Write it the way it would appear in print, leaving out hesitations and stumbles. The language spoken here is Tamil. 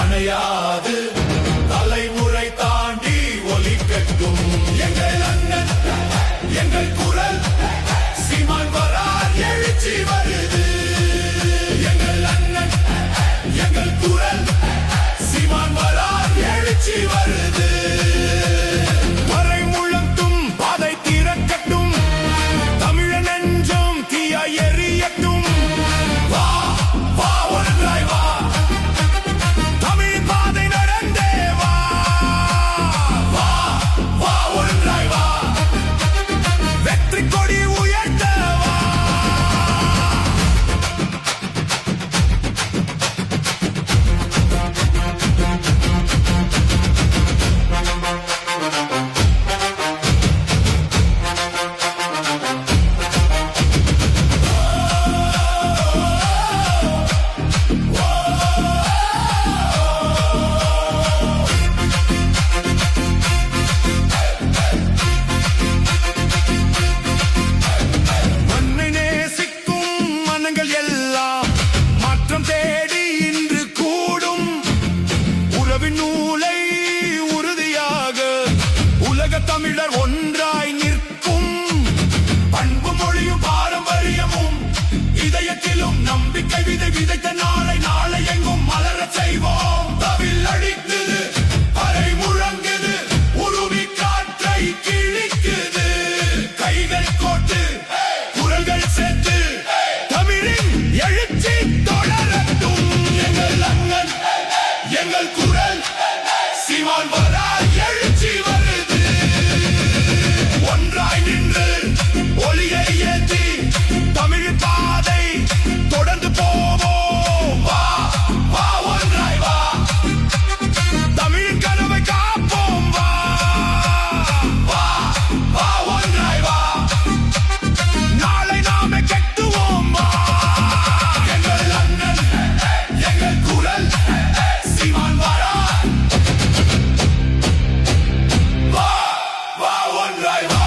அணையாது தலைமுறை தாண்டி ஒலிக்கட்டும் எங்கள் அண்ணன் எங்கள் குரல் சீமான் வரார் எழுச்சி வருது எங்கள் அண்ணன் எங்கள் குரல் சீமான் வரார் எழுச்சி வருது மறை முழங்கும் பாதை திறக்கட்டும் தமிழன் நெஞ்சம் தீயா எரியட்டும் வா வா ஒன்றாய் வா தமிழ் பாதை நடந்தே வா வா வா ஒன்றாய் வா வெற்றி கொடி உயர்த்த வா மண்ணை நேசிக்கும் மனங்கள் எல்லாம் மாற்றம் தேடி இன்று கூடும் உறவின் நூலை உறுதியாக உலக தமிழர் ஒன்றாய் நிற்கும் பண்பு மொழியும் பாரம்பரியமும் இதயத்திலும் நம்பிக்கை விதை விதைத்த நாளை நாளை எங்கும் மலரச் செய்வோம் தவில் அடிக்குது அரை முழங்குது உருவி காற்றை கிழிக்குது கைகள் கோட்டு குரல்கள் சேர்த்து தமிழின் எழுச்சி தொடரட்டும் எங்கள் அண்ணன் எங்கள் குரல் சீமான் வரார் எழுச்சி வருது ஒன்றாய் நின்று ஒளியை ஏற்றி தமிழ் பாதை தொடர்ந்து போவோம் வா வா ஒன்றாய் வா தமிழின் கனவை காப்போம் வா வா வா ஒன்றாய் வா நாளை நாமே கட்டுவோம் வா எங்கள் அண்ணன் எங்கள் குரல் சீமான் வரார் வா வா ஒன்றாய் வா